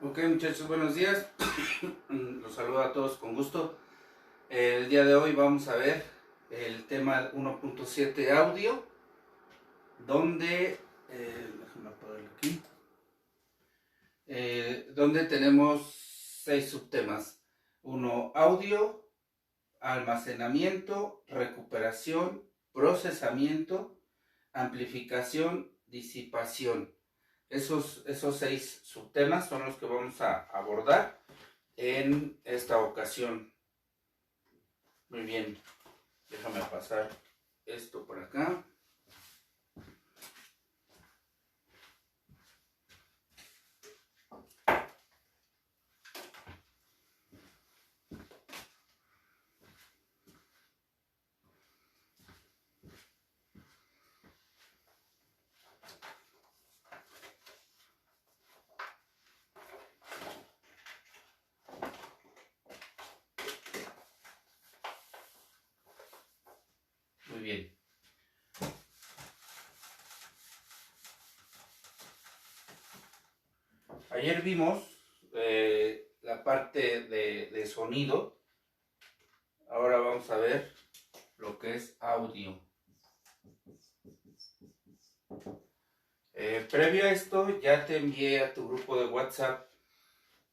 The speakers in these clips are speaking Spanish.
Ok, muchachos, buenos días. Los saludo a todos con gusto. El día de hoy vamos a ver el tema 1.7 audio, donde, déjame apagarlo aquí, donde tenemos 6 subtemas. 1, audio, almacenamiento, recuperación, procesamiento, amplificación, disipación. Esos 6 subtemas son los que vamos a abordar en esta ocasión. Muy bien, déjame pasar esto por acá. Muy bien. Ayer vimos la parte de sonido. Ahora vamos a ver lo que es audio. Previo a esto ya te envié a tu grupo de WhatsApp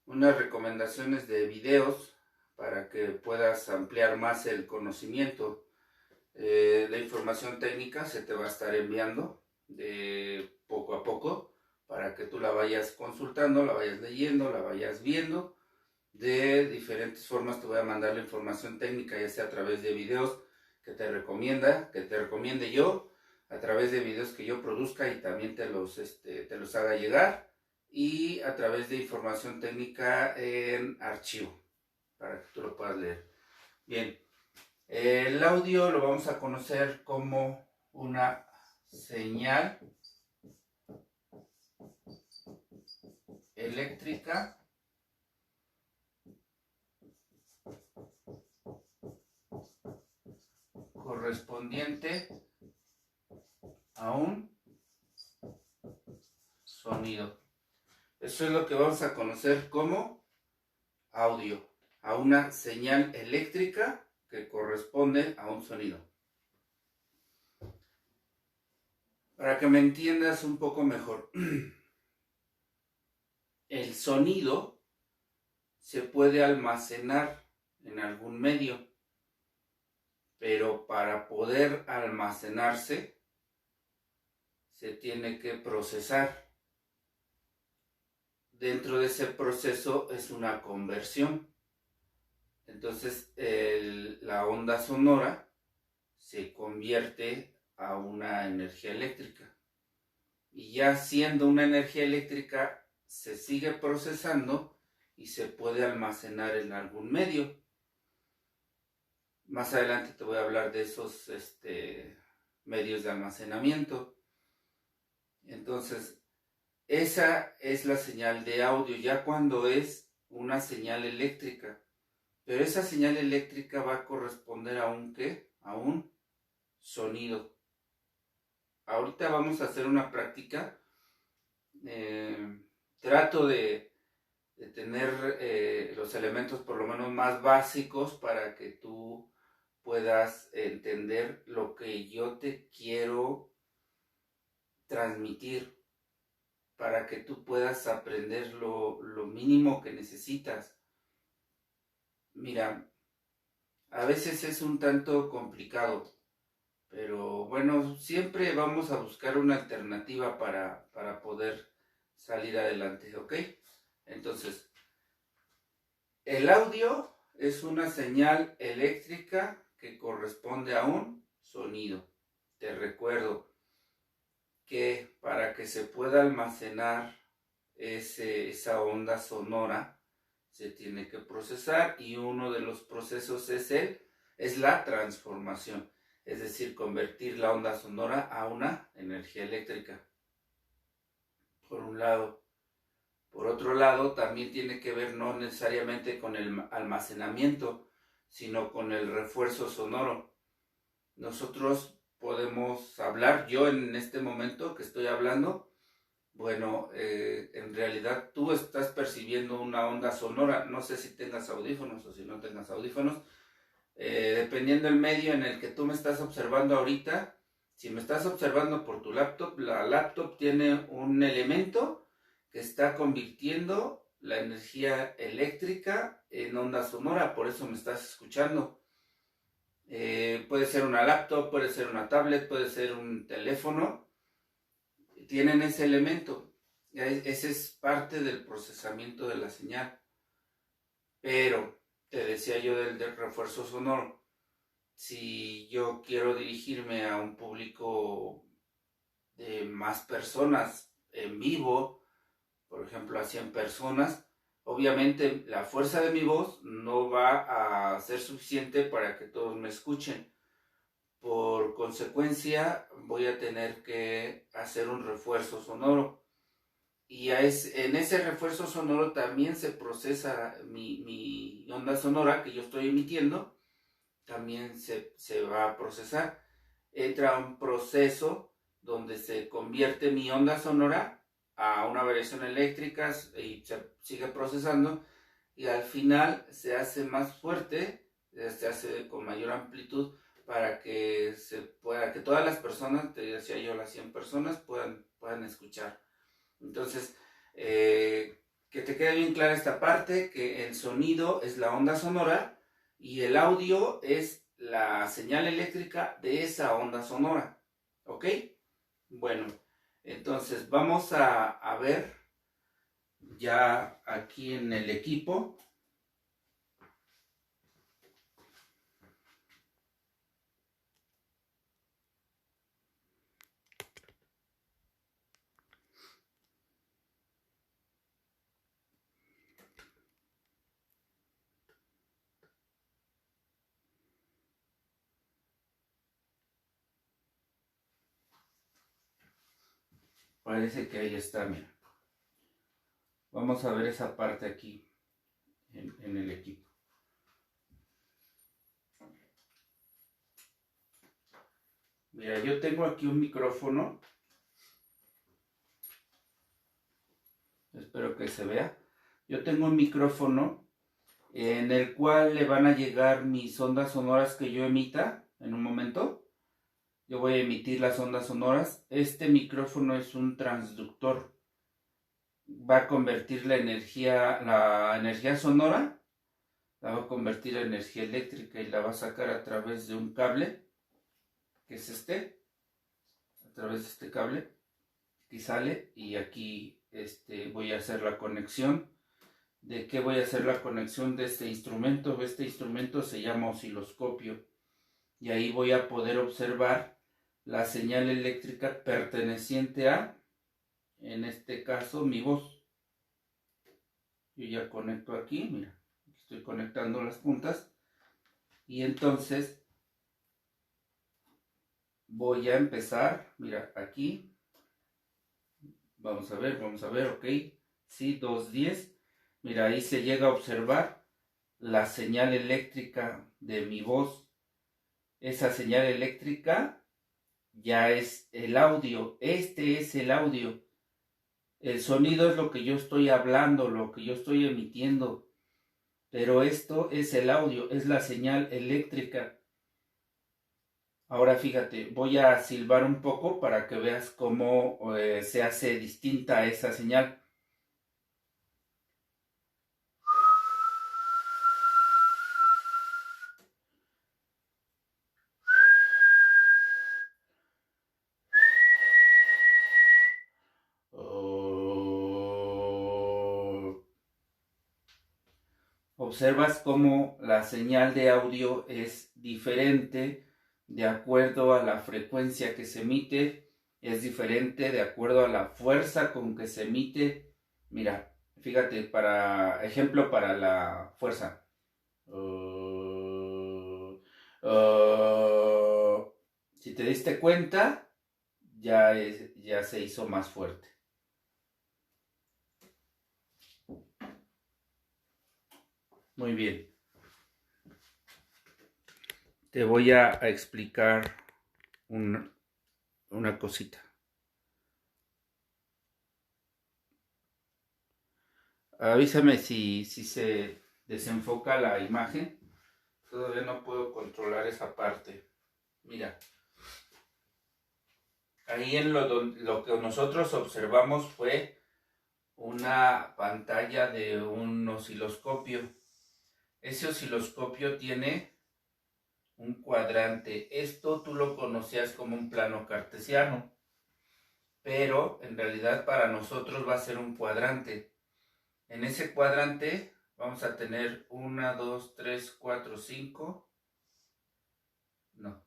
unas recomendaciones de videos para que puedas ampliar más el conocimiento. La información técnica se te va a estar enviando de poco a poco para que tú la vayas consultando, la vayas leyendo, la vayas viendo. De diferentes formas te voy a mandar la información técnica, ya sea a través de videos que te recomiende yo, a través de videos que yo produzca y también te los haga llegar, y a través de información técnica en archivo para que tú lo puedas leer. Bien, el audio lo vamos a conocer como una señal eléctrica correspondiente a un sonido. Eso es lo que vamos a conocer como audio, a una señal eléctrica que corresponde a un sonido. Para que me entiendas un poco mejor, el sonido se puede almacenar en algún medio, pero para poder almacenarse se tiene que procesar. Dentro de ese proceso es una conversión. Entonces la onda sonora se convierte a una energía eléctrica. Y ya siendo una energía eléctrica se sigue procesando y se puede almacenar en algún medio. Más adelante te voy a hablar de esos medios de almacenamiento. Entonces, esa es la señal de audio, ya cuando es una señal eléctrica. Pero esa señal eléctrica va a corresponder a un ¿qué? A un sonido. Ahorita vamos a hacer una práctica. Trato de tener los elementos por lo menos más básicos para que tú puedas entender lo que yo te quiero transmitir, para que tú puedas aprender lo mínimo que necesitas. Mira, a veces es un tanto complicado, pero bueno, siempre vamos a buscar una alternativa para poder salir adelante, ¿ok? Entonces, el audio es una señal eléctrica que corresponde a un sonido. Te recuerdo que para que se pueda almacenar esa onda sonora se tiene que procesar, y uno de los procesos es la transformación, es decir, convertir la onda sonora a una energía eléctrica, por un lado. Por otro lado, también tiene que ver no necesariamente con el almacenamiento, sino con el refuerzo sonoro. Nosotros podemos hablar, yo en este momento que estoy hablando, bueno, en realidad tú estás percibiendo una onda sonora. No sé si tengas audífonos o si no tengas audífonos, dependiendo del medio en el que tú me estás observando ahorita. Si me estás observando por tu laptop, la laptop tiene un elemento que está convirtiendo la energía eléctrica en onda sonora, por eso me estás escuchando. Puede ser una laptop, puede ser una tablet, puede ser un teléfono. Tienen ese elemento. Ese es parte del procesamiento de la señal. Pero te decía yo del refuerzo sonoro. Si yo quiero dirigirme a un público de más personas en vivo, por ejemplo a 100 personas, obviamente la fuerza de mi voz no va a ser suficiente para que todos me escuchen. Por consecuencia, voy a tener que hacer un refuerzo sonoro. Y en ese refuerzo sonoro también se procesa mi onda sonora que yo estoy emitiendo. También se va a procesar. Entra un proceso donde se convierte mi onda sonora a una variación eléctrica y se sigue procesando. y al final se hace más fuerte, se hace con mayor amplitud para que que todas las personas, te decía yo, las 100 personas puedan escuchar. Entonces, que te quede bien clara esta parte, que el sonido es la onda sonora y el audio es la señal eléctrica de esa onda sonora. ¿Ok? Bueno, entonces vamos a ver ya aquí en el equipo. Parece que ahí está, mira. Vamos a ver esa parte aquí en el equipo. Mira, yo tengo aquí un micrófono. Espero que se vea. Yo tengo un micrófono en el cual le van a llegar mis ondas sonoras que yo emita en un momento. Yo voy a emitir las ondas sonoras. Este micrófono es un transductor. Va a convertir la energía sonora, la va a convertir en energía eléctrica y la va a sacar a través de un cable, que es a través de este cable, aquí sale, y aquí voy a hacer la conexión. ¿De qué voy a hacer la conexión? De este instrumento. Este instrumento se llama osciloscopio, y ahí voy a poder observar la señal eléctrica perteneciente a, en este caso, mi voz. Yo ya conecto aquí, mira, estoy conectando las puntas, y entonces voy a empezar, mira, aquí, vamos a ver, ok, sí, 210, mira, ahí se llega a observar la señal eléctrica de mi voz. Esa señal eléctrica ya es el audio, este es el audio. El sonido es lo que yo estoy hablando, lo que yo estoy emitiendo, pero esto es el audio, es la señal eléctrica. Ahora fíjate, voy a silbar un poco para que veas cómo se hace distinta esa señal. Observas cómo la señal de audio es diferente de acuerdo a la frecuencia que se emite, es diferente de acuerdo a la fuerza con que se emite. Mira, fíjate, para ejemplo, para la fuerza. Si te diste cuenta, ya se hizo más fuerte. Muy bien. Te voy a explicar una cosita. Avísame si se desenfoca la imagen. Todavía no puedo controlar esa parte. Mira. Ahí en lo que nosotros observamos fue una pantalla de un osciloscopio. Ese osciloscopio tiene un cuadrante. Esto tú lo conocías como un plano cartesiano, pero en realidad para nosotros va a ser un cuadrante. En ese cuadrante vamos a tener 1, 2, 3, 4, 5. No.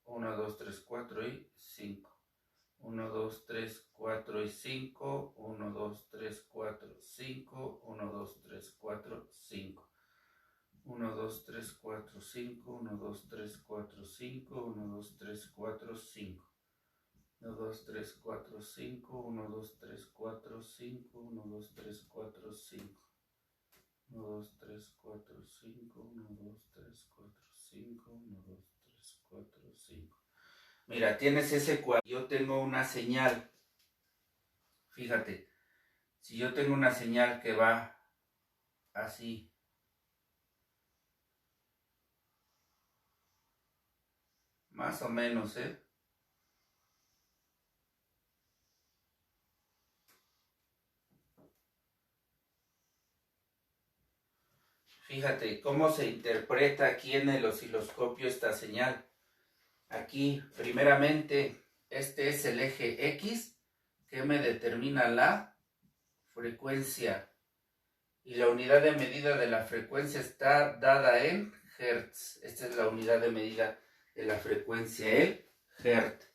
1, 2, 3, 4 y 5. 1, 2, 3, 4 y 5. 1, 2, 3, 4, 5. 1, 2, 3, 4, 5. 1, 2, 3, 4, 5. 1, 2, 3, 4, 5. 1, 2, 3, 4, 5. 1, 2, 3, 4, 5. 1, 2, 3, 4, 5. 1, 2, 3, 4, 5. 1, 2, 3, 4, 5. 1, 2, 3, 4, 5. 1, 2, 3, 4, 5. Mira, tienes ese cuadro. Yo tengo una señal. Fíjate, si yo tengo una señal que va así. Más o menos, ¿eh? Fíjate cómo se interpreta aquí en el osciloscopio esta señal. Aquí, primeramente, este es el eje X que me determina la frecuencia. Y la unidad de medida de la frecuencia está dada en Hertz. Esta es la unidad de medida de la frecuencia, el Hertz.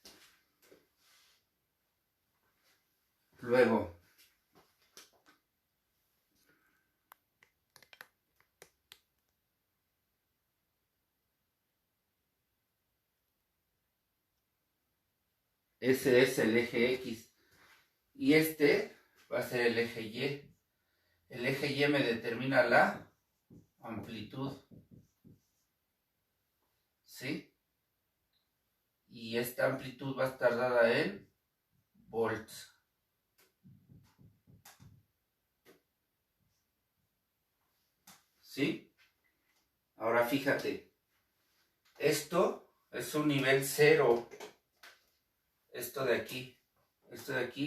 Luego, ese es el eje X. Y este va a ser el eje Y. El eje Y me determina la amplitud. ¿Sí? Y esta amplitud va a estar dada en volts. ¿Sí? Ahora fíjate, esto es un nivel 0. Esto de aquí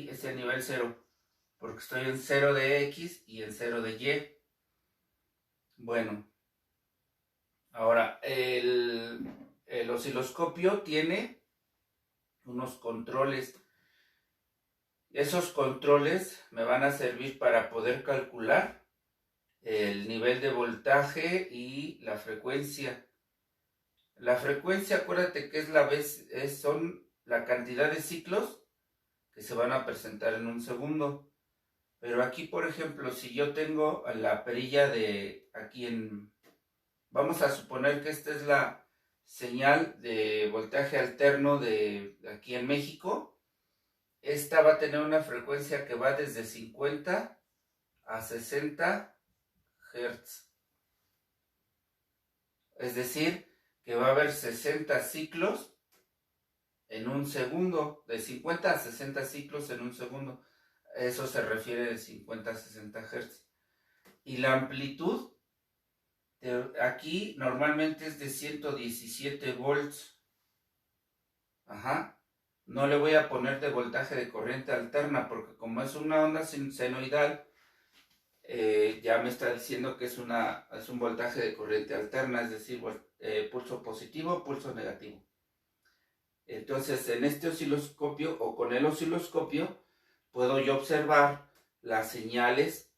es el nivel 0. Porque estoy en 0 de X y en 0 de Y. Bueno, ahora el osciloscopio tiene unos controles. Esos controles me van a servir para poder calcular el nivel de voltaje y la frecuencia. La frecuencia, acuérdate que son la cantidad de ciclos que se van a presentar en un segundo. Pero aquí, por ejemplo, si yo tengo la perilla de aquí vamos a suponer que esta es la señal de voltaje alterno de aquí en México. Esta va a tener una frecuencia que va desde 50 a 60 Hz. Es decir, que va a haber 60 ciclos en un segundo, de 50 a 60 ciclos en un segundo. Eso se refiere de 50 a 60 Hz. Y la amplitud aquí normalmente es de 117 volts. Ajá. No le voy a poner de voltaje de corriente alterna porque como es una onda senoidal, ya me está diciendo que es un voltaje de corriente alterna, es decir, pulso positivo, pulso negativo. Entonces, en este osciloscopio o con el osciloscopio, puedo yo observar las señales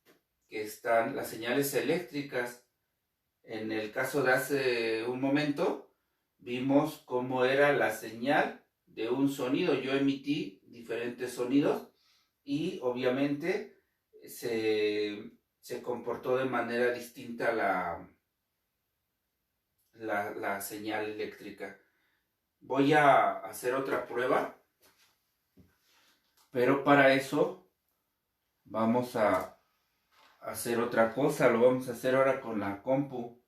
las señales eléctricas. En el caso de hace un momento, vimos cómo era la señal de un sonido. Yo emití diferentes sonidos y obviamente se comportó de manera distinta la señal eléctrica. Voy a hacer otra prueba, pero para eso vamos a hacer otra cosa. Lo vamos a hacer ahora con la compu.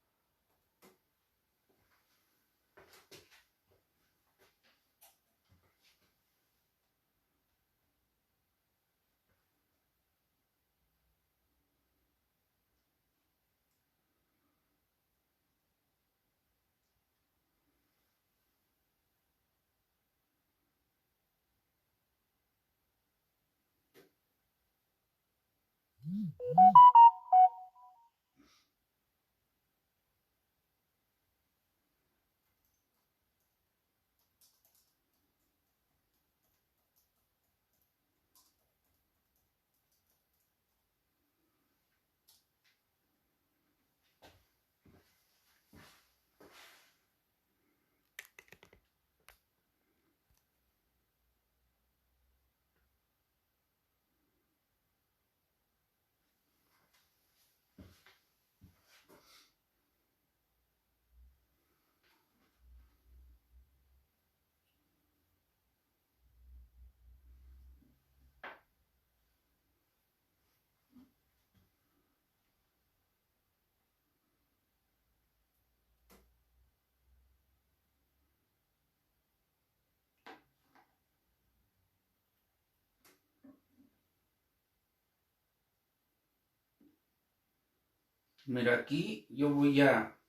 Mira, aquí yo voy a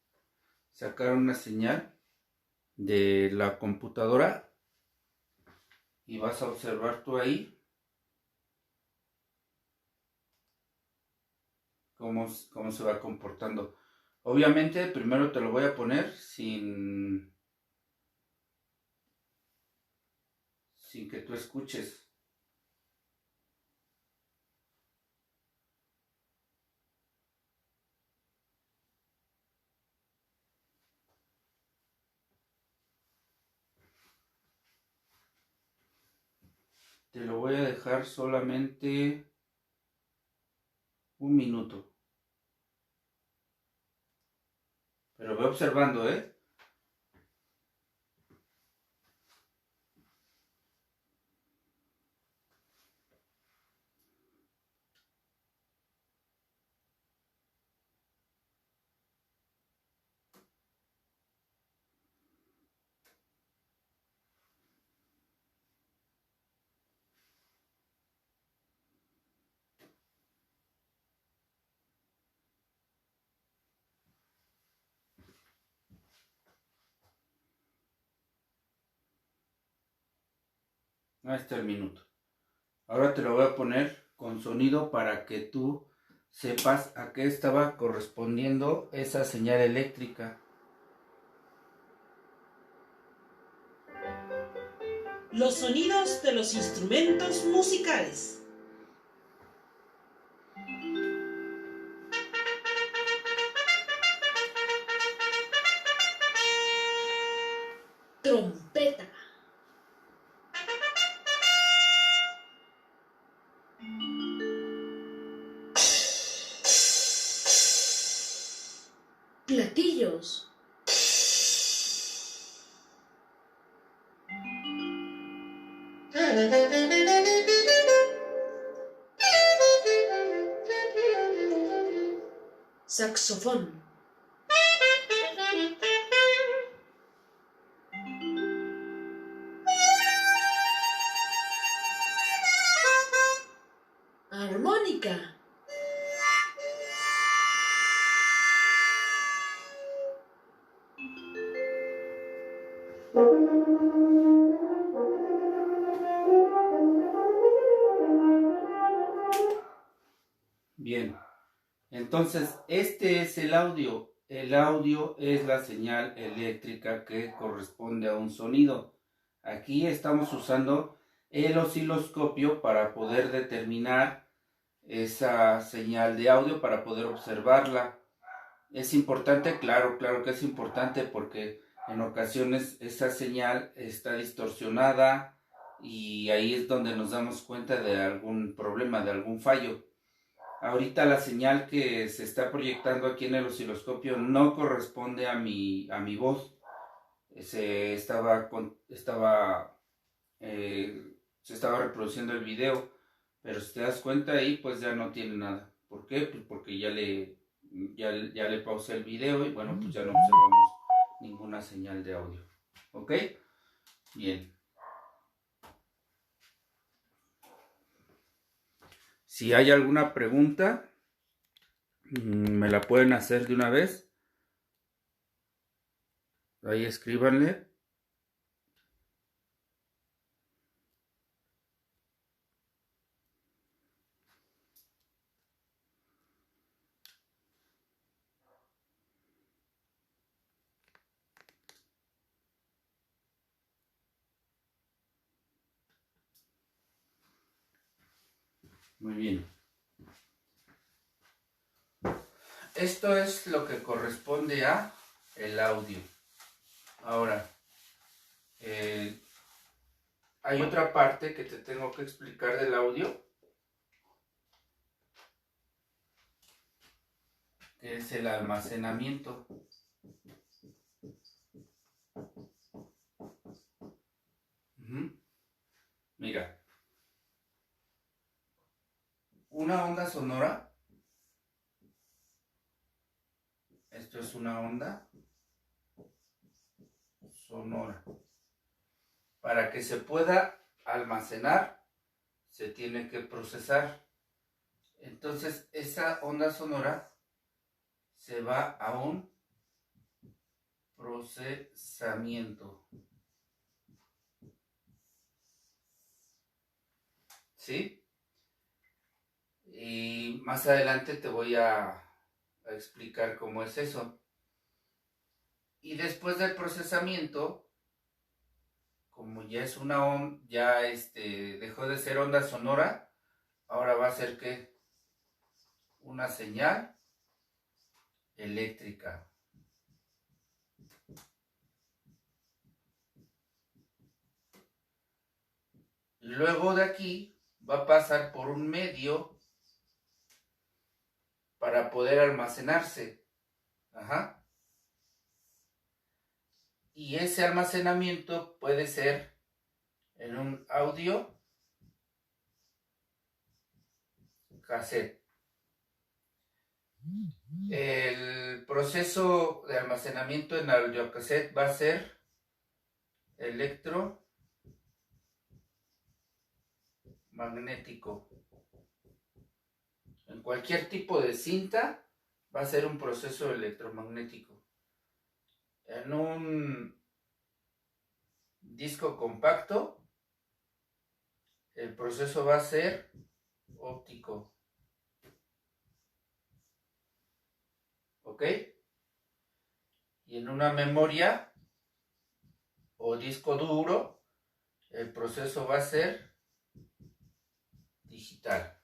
sacar una señal de la computadora y vas a observar tú ahí cómo se va comportando. Obviamente primero te lo voy a poner sin que tú escuches. Te lo voy a dejar solamente un minuto. Pero ve observando, ¿eh? Ahí está el minuto. Ahora te lo voy a poner con sonido para que tú sepas a qué estaba correspondiendo esa señal eléctrica. Los sonidos de los instrumentos musicales. Trompeta. Platillos. Saxofón. Armónica. Bien, entonces este es el audio. El audio es la señal eléctrica que corresponde a un sonido. Aquí estamos usando el osciloscopio para poder determinar esa señal de audio, para poder observarla. Es importante, claro que es importante, porque en ocasiones esa señal está distorsionada y ahí es donde nos damos cuenta de algún problema, de algún fallo. Ahorita la señal que se está proyectando aquí en el osciloscopio no corresponde a mi voz. Se estaba reproduciendo el video, pero si te das cuenta ahí pues ya no tiene nada. ¿Por qué? Pues porque ya le pausé el video y bueno, pues ya no observamos ninguna señal de audio. ¿Ok? Bien. Si hay alguna pregunta, me la pueden hacer de una vez. Ahí escríbanle. Muy bien. Esto es lo que corresponde a el audio. Ahora, hay otra parte que te tengo que explicar del audio, que es el almacenamiento. Mira, una onda sonora, esto es una onda sonora. Para que se pueda almacenar, se tiene que procesar. Entonces, esa onda sonora se va a un procesamiento. ¿Sí? Y más adelante te voy a explicar cómo es eso. Y después del procesamiento, como ya es una onda, ya dejó de ser onda sonora, ahora va a ser ¿qué? Una señal eléctrica. Luego de aquí va a pasar por un medio para poder almacenarse. Ajá. Y ese almacenamiento puede ser en un audio cassette. El proceso de almacenamiento en audio cassette va a ser electromagnético. En cualquier tipo de cinta va a ser un proceso electromagnético. En un disco compacto, el proceso va a ser óptico. ¿Ok? Y en una memoria o disco duro, el proceso va a ser digital.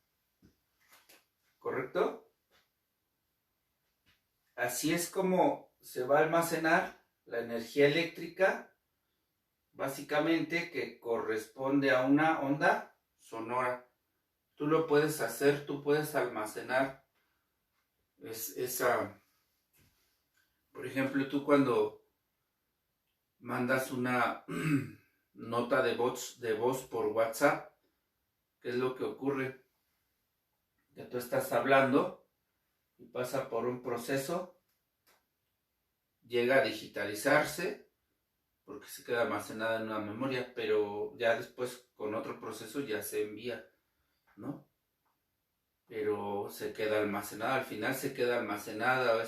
¿Correcto? Así es como se va a almacenar la energía eléctrica, básicamente, que corresponde a una onda sonora. Tú lo puedes hacer, tú puedes almacenar esa. Por ejemplo, tú cuando mandas una nota de voz por WhatsApp, ¿qué es lo que ocurre? Que tú estás hablando y pasa por un proceso, llega a digitalizarse porque se queda almacenada en una memoria, pero ya después con otro proceso ya se envía, ¿no? Pero se queda almacenada, al final se queda almacenada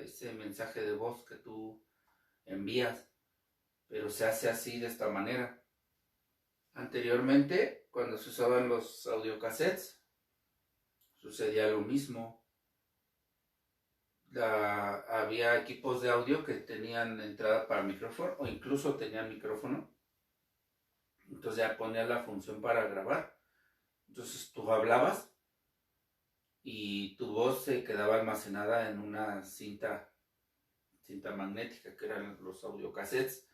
ese mensaje de voz que tú envías, pero se hace así, de esta manera. Anteriormente, cuando se usaban los audiocassettes, sucedía lo mismo. Había equipos de audio que tenían entrada para micrófono o incluso tenían micrófono. Entonces ya ponía la función para grabar. Entonces tú hablabas y tu voz se quedaba almacenada en una cinta magnética, que eran los audiocassettes.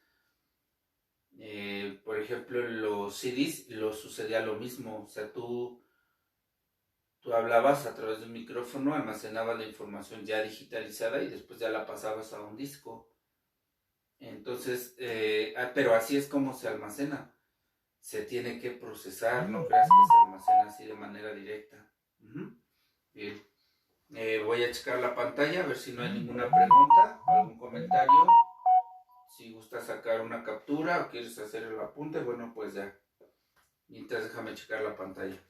Por ejemplo, en los CDs sucedía lo mismo. O sea, tú hablabas a través de un micrófono, almacenabas la información ya digitalizada y después ya la pasabas a un disco. Entonces, pero así es como se almacena. Se tiene que procesar, no creas que se almacena así de manera directa. Bien. Voy a checar la pantalla a ver si no hay ninguna pregunta, algún comentario. Si gustas sacar una captura o quieres hacer el apunte, bueno, pues ya. Mientras déjame checar la pantalla.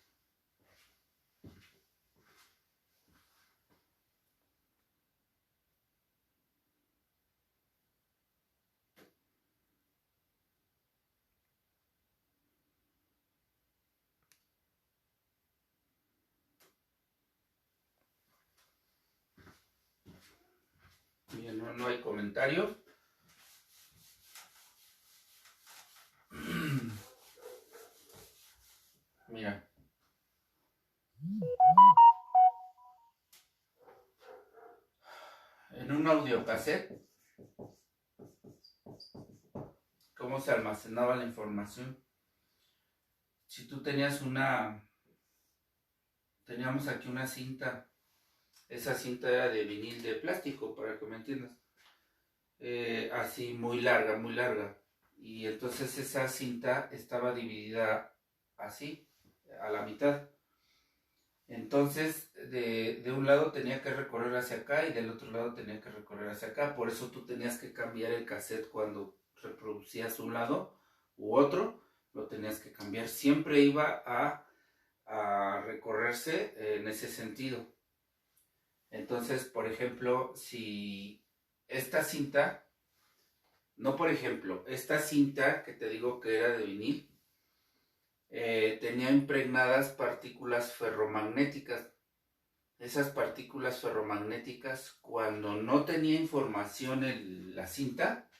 Bien, no hay comentarios. Mira. En un audiocassette, ¿cómo se almacenaba la información? Si tú teníamos aquí una cinta, esa cinta era de vinil de plástico, para que me entiendas, así muy larga, y entonces esa cinta estaba dividida así, a la mitad. Entonces, de un lado tenía que recorrer hacia acá y del otro lado tenía que recorrer hacia acá. Por eso tú tenías que cambiar el cassette cuando reproducías un lado u otro. Lo tenías que cambiar. Siempre iba a recorrerse en ese sentido. Entonces, por ejemplo, si esta cinta, no por ejemplo, esta cinta que te digo que era de vinil, tenía impregnadas partículas ferromagnéticas. Esas partículas ferromagnéticas, cuando no tenía información en la cinta,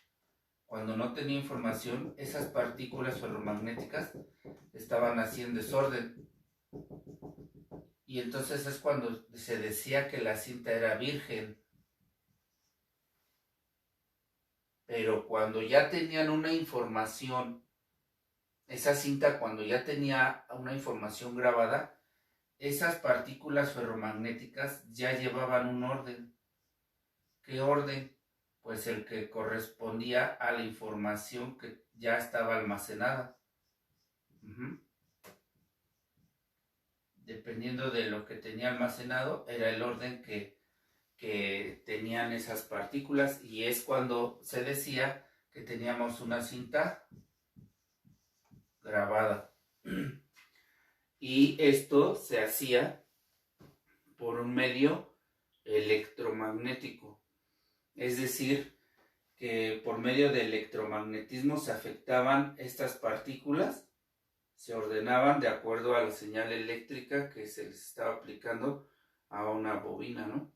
cuando no tenía información, esas partículas ferromagnéticas estaban así en desorden. Y entonces es cuando se decía que la cinta era virgen. Pero cuando ya tenían una información, esa cinta cuando ya tenía una información grabada, esas partículas ferromagnéticas ya llevaban un orden. ¿Qué orden? Pues el que correspondía a la información que ya estaba almacenada. Dependiendo de lo que tenía almacenado, era el orden que tenían esas partículas, y es cuando se decía que teníamos una cinta grabada. Y esto se hacía por un medio electromagnético. Es decir, que por medio de electromagnetismo se afectaban estas partículas, se ordenaban de acuerdo a la señal eléctrica que se les estaba aplicando a una bobina, ¿no?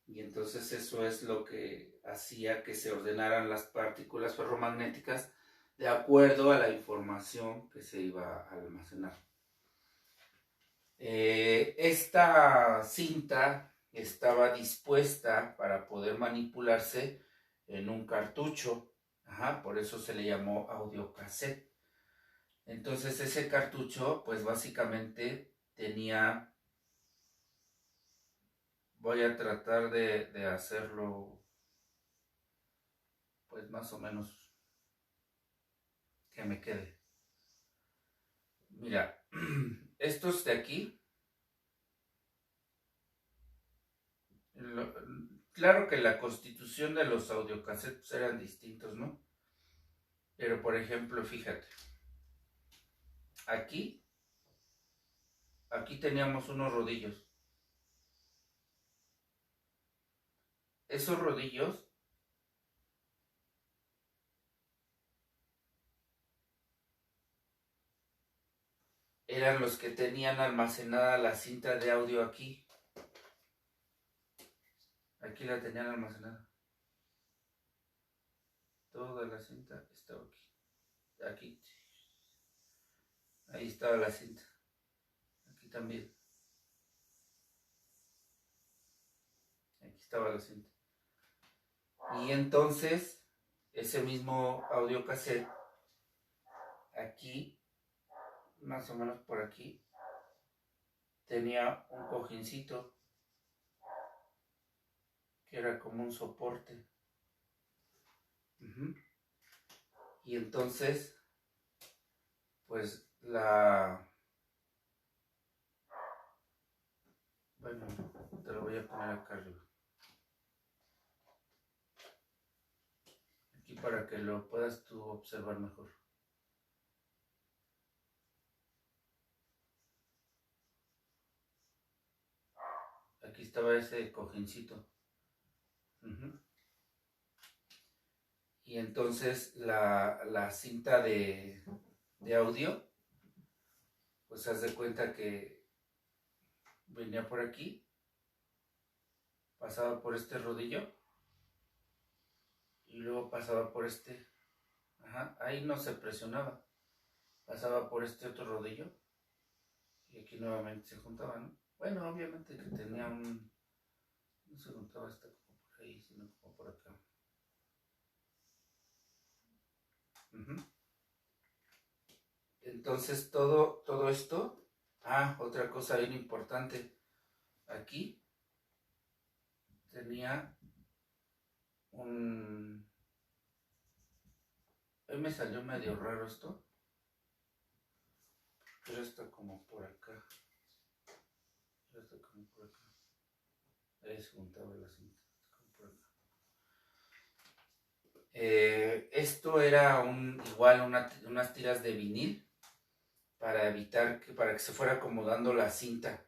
Y entonces eso es lo que hacía que se ordenaran las partículas ferromagnéticas de acuerdo a la información que se iba a almacenar. Esta cinta estaba dispuesta para poder manipularse en un cartucho, por eso se le llamó audiocassette. Entonces ese cartucho, pues básicamente tenía, voy a tratar de hacerlo, pues más o menos que me quede. Mira, estos de aquí, claro que la constitución de los audiocassettes eran distintos, ¿no? Pero por ejemplo, fíjate, aquí teníamos unos rodillos. Esos rodillos eran los que tenían almacenada la cinta de audio aquí. Aquí la tenían almacenada. Toda la cinta estaba aquí. Aquí. Ahí estaba la cinta. Aquí también. Aquí estaba la cinta. Y entonces, ese mismo audiocassette, aquí, más o menos por aquí, tenía un cojincito que era como un soporte. Y entonces, pues bueno, te lo voy a poner acá arriba. Aquí para que lo puedas tú observar mejor. Aquí estaba ese cojincito. Y entonces la cinta de audio, pues haz de cuenta que venía por aquí, pasaba por este rodillo y luego pasaba por este. Ahí no se presionaba, pasaba por este otro rodillo y aquí nuevamente se juntaba, ¿no? Bueno, obviamente que tenía no se juntaba hasta como por ahí, sino como por acá. Entonces todo esto, otra cosa bien importante, aquí tenía hoy me salió medio raro esto, pero está como por acá, ahí se juntaba la cinta, como por acá. Esto era igual unas tiras de vinil para evitar para que se fuera acomodando la cinta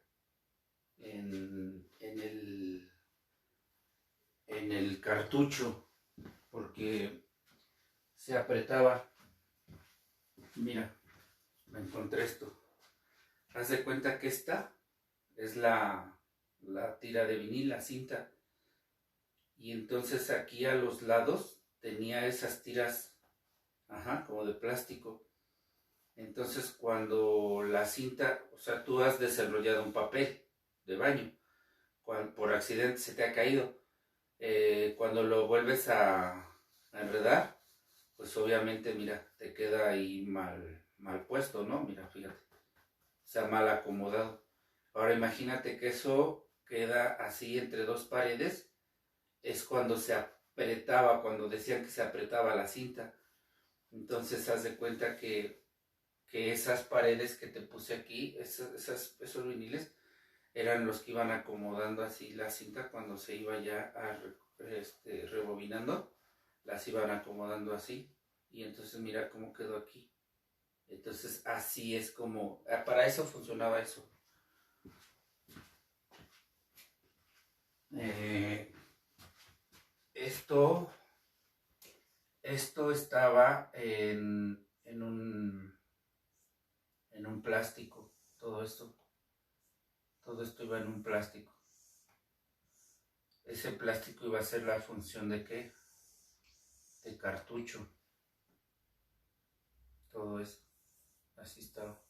en en el cartucho porque se apretaba. Mira, me encontré esto. Haz de cuenta que esta es la tira de vinil, la cinta. Y entonces aquí a los lados tenía esas tiras, como de plástico. Entonces cuando la cinta, o sea, tú has desenrollado un papel de baño, por accidente se te ha caído. Cuando lo vuelves a enredar, pues obviamente, mira, te queda ahí mal puesto, ¿no? Mira, fíjate, o sea, mal acomodado. Ahora imagínate que eso queda así entre dos paredes, es cuando se apretaba, cuando decían que se apretaba la cinta. Entonces haz de cuenta que esas paredes que te puse aquí, esos viniles, eran los que iban acomodando así la cinta cuando se iba ya rebobinando, las iban acomodando así. Y entonces mira cómo quedó aquí. Entonces así es como, para eso funcionaba eso. Esto estaba en un plástico, todo esto iba en un plástico. Ese plástico iba a ser la función de ¿qué? De cartucho. Todo eso, así estaba.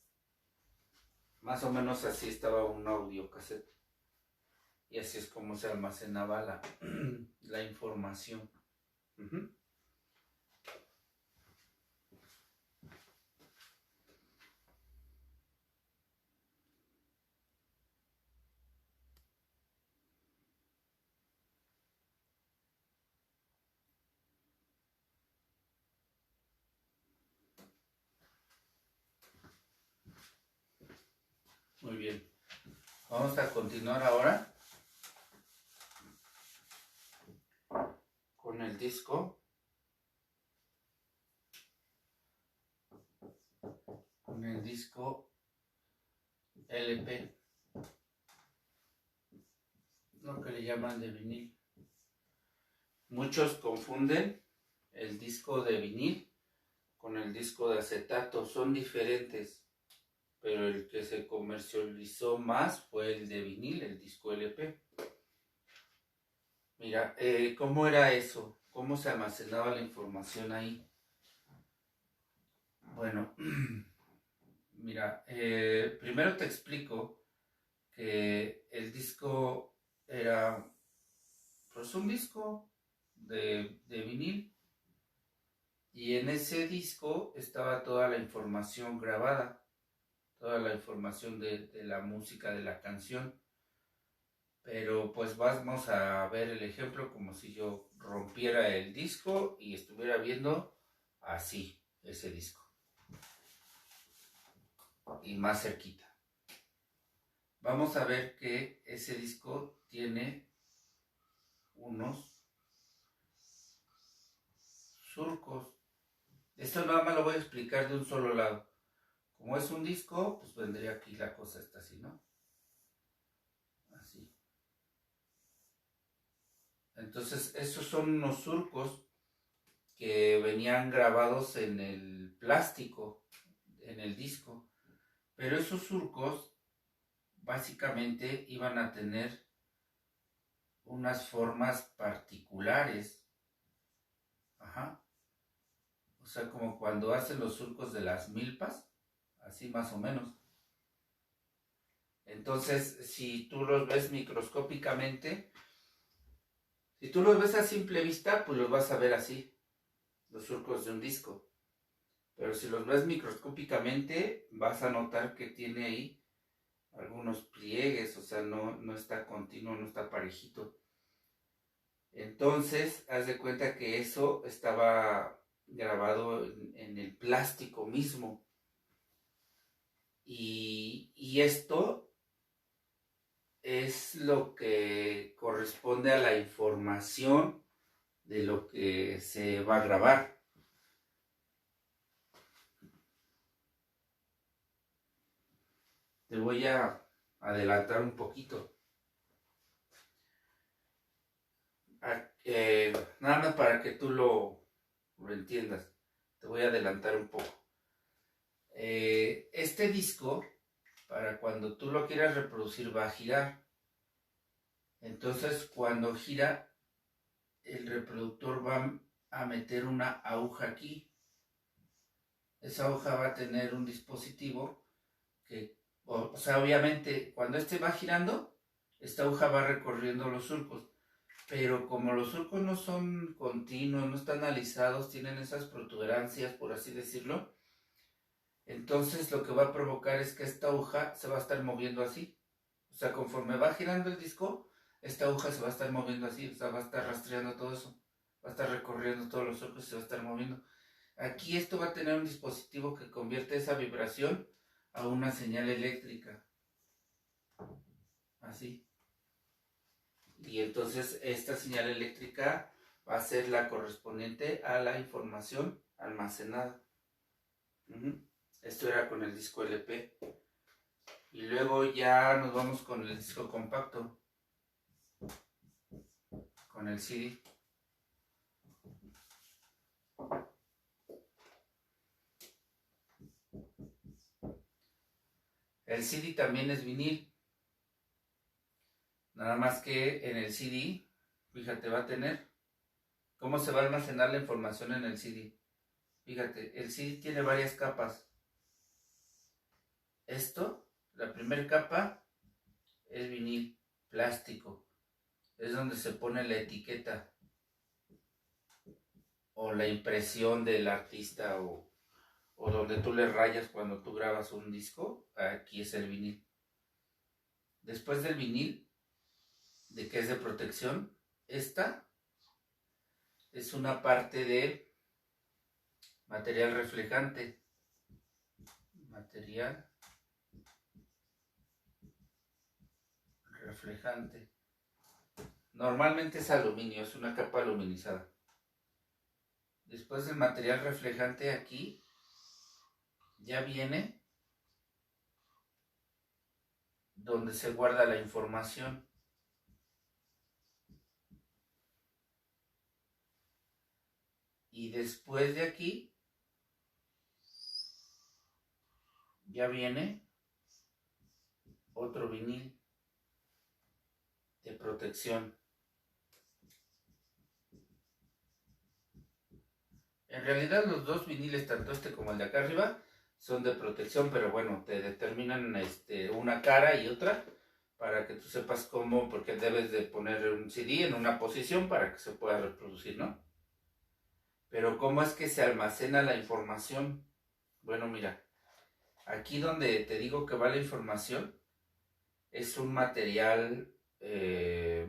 Más o menos así estaba un audiocassette. Y así es como se almacenaba la información. Uh-huh. Muy bien. Vamos a continuar ahora con el disco. Con el disco LP. Lo que le llaman de vinil. Muchos confunden el disco de vinil con el disco de acetato. Son diferentes, pero el que se comercializó más fue el de vinil, el disco LP. Mira, ¿cómo era eso? ¿Cómo se almacenaba la información ahí? Bueno, mira, primero te explico que el disco era pues un disco de vinil, y en ese disco estaba toda la información grabada, toda la información de la música de la canción. Pero pues vamos a ver el ejemplo como si yo rompiera el disco y estuviera viendo así ese disco, y más cerquita. Vamos a ver que ese disco tiene unos surcos. Esto nada más lo voy a explicar de un solo lado. Como es un disco, pues vendría aquí la cosa esta así, ¿no? Así. Entonces, esos son unos surcos que venían grabados en el plástico, en el disco. Pero esos surcos básicamente iban a tener unas formas particulares. O sea, como cuando hacen los surcos de las milpas, así más o menos. Entonces, si tú los ves microscópicamente, si tú los ves a simple vista, pues los vas a ver así, los surcos de un disco. Pero si los ves microscópicamente, vas a notar que tiene ahí algunos pliegues, o sea, no está continuo, no está parejito. Entonces, haz de cuenta que eso estaba grabado en el plástico mismo. Y esto es lo que corresponde a la información de lo que se va a grabar. Te voy a adelantar un poquito. Nada más para que tú lo entiendas, te voy a adelantar un poco. Este disco, para cuando tú lo quieras reproducir, va a girar. Entonces, cuando gira, el reproductor va a meter una aguja aquí. Esa aguja va a tener un dispositivo que, o sea, obviamente, cuando este va girando, esta aguja va recorriendo los surcos. Pero como los surcos no son continuos, no están alisados, tienen esas protuberancias, por así decirlo, entonces lo que va a provocar es que esta aguja se va a estar moviendo así. O sea, conforme va girando el disco, esta aguja se va a estar moviendo así, o sea, va a estar rastreando todo eso, va a estar recorriendo todos los surcos y se va a estar moviendo. Aquí esto va a tener un dispositivo que convierte esa vibración a una señal eléctrica. Así. Y entonces esta señal eléctrica va a ser la correspondiente a la información almacenada. Esto era con el disco LP. Y luego ya nos vamos con el disco compacto, con el CD. El CD también es vinil. Nada más que en el CD, fíjate, va a tener cómo se va a almacenar la información en el CD. Fíjate, el CD tiene varias capas. Esto, la primera capa, es vinil, plástico. Es donde se pone la etiqueta o la impresión del artista o donde tú le rayas cuando tú grabas un disco. Aquí es el vinil. Después del vinil, de que es de protección, esta es una parte de material reflejante. Material reflejante. Normalmente es aluminio, es una capa aluminizada. Después del material reflejante, aquí ya viene donde se guarda la información. Y después de aquí ya viene otro vinil de protección. En realidad los dos viniles, tanto este como el de acá arriba, son de protección, pero bueno, te determinan una cara y otra para que tú sepas cómo, porque debes de poner un CD en una posición para que se pueda reproducir, ¿no? Pero ¿cómo es que se almacena la información? Bueno, mira, aquí donde te digo que va la información, es un material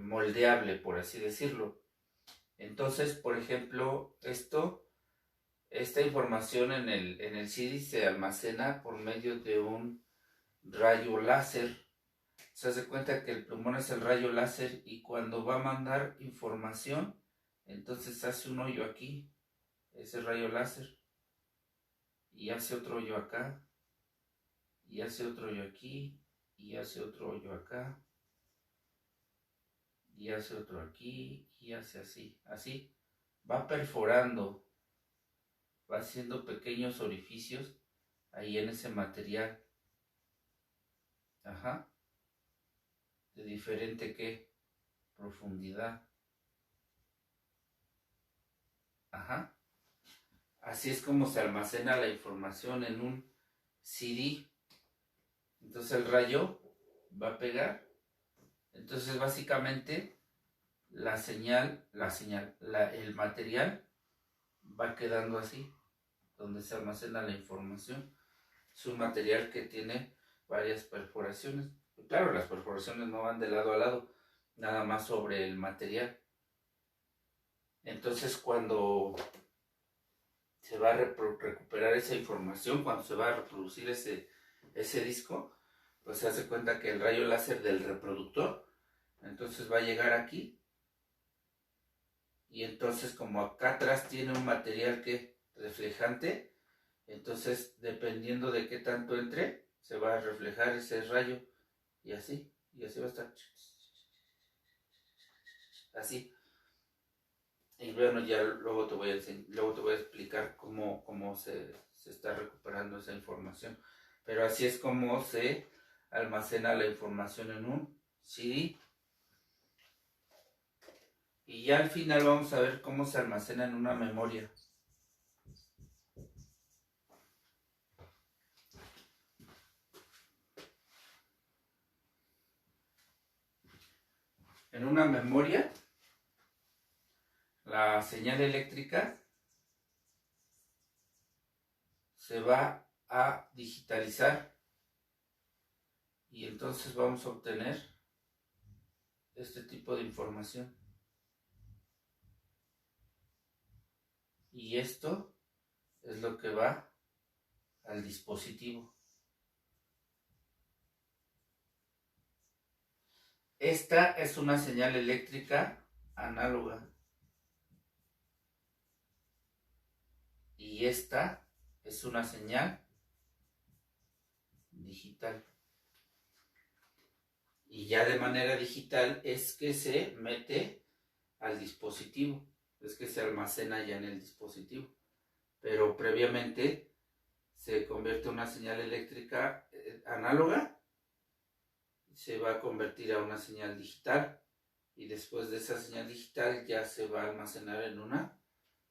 moldeable, por así decirlo. Entonces, por ejemplo, esta información en el CD se almacena por medio de un rayo láser. Se hace cuenta que el plumón es el rayo láser y cuando va a mandar información, entonces hace un hoyo aquí, ese rayo láser, y hace otro hoyo acá, y hace otro hoyo aquí, y hace otro hoyo acá, y hace otro aquí, y hace así, va perforando, va haciendo pequeños orificios ahí en ese material. Ajá. De diferente profundidad. Ajá. Así es como se almacena la información en un CD. Entonces el rayo va a pegar. Entonces básicamente el material va quedando así, donde se almacena la información. Es un material que tiene varias perforaciones. Claro, las perforaciones no van de lado a lado, nada más sobre el material. Entonces cuando se va a recuperar esa información, cuando se va a reproducir ese disco, pues se hace cuenta que el rayo láser del reproductor, entonces va a llegar aquí, y entonces como acá atrás tiene un material que reflejante, entonces dependiendo de qué tanto entre, se va a reflejar ese rayo, y así va a estar, así. Y bueno, ya luego te voy a explicar cómo se está recuperando esa información. Pero así es como se almacena la información en un CD. Y ya al final vamos a ver cómo se almacena en una memoria. En una memoria, la señal eléctrica se va a digitalizar y entonces vamos a obtener este tipo de información. Y esto es lo que va al dispositivo. Esta es una señal eléctrica análoga. Y esta es una señal digital. Y ya de manera digital es que se mete al dispositivo, es que se almacena ya en el dispositivo. Pero previamente se convierte en una señal eléctrica análoga, se va a convertir a una señal digital y después de esa señal digital ya se va a almacenar en una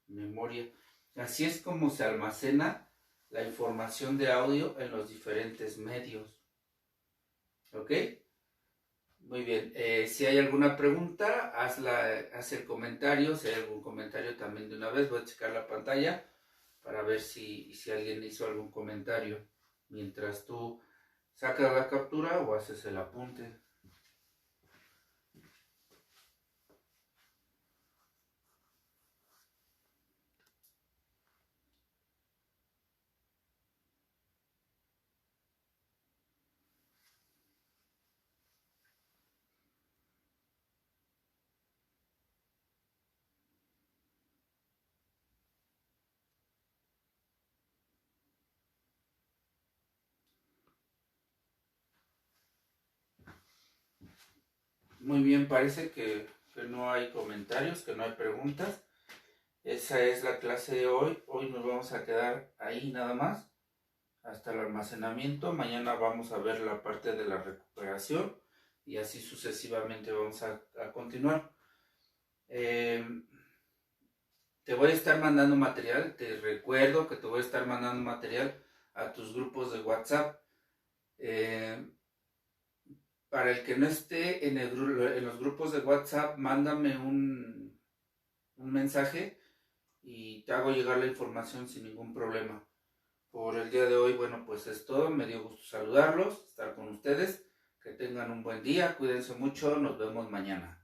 memoria. Así es como se almacena la información de audio en los diferentes medios. ¿Ok? Muy bien. Si hay alguna pregunta, haz el comentario. Si hay algún comentario también de una vez, voy a checar la pantalla para ver si alguien hizo algún comentario mientras tú sacas la captura o haces el apunte. Muy bien, parece que no hay comentarios, que no hay preguntas. Esa es la clase de hoy. Hoy nos vamos a quedar ahí nada más, hasta el almacenamiento. Mañana vamos a ver la parte de la recuperación y así sucesivamente vamos a continuar. Te voy a estar mandando material. Te recuerdo que te voy a estar mandando material a tus grupos de WhatsApp. Para el que no esté en los grupos de WhatsApp, mándame un mensaje y te hago llegar la información sin ningún problema. Por el día de hoy, bueno, pues es todo. Me dio gusto saludarlos, estar con ustedes. Que tengan un buen día, cuídense mucho, nos vemos mañana.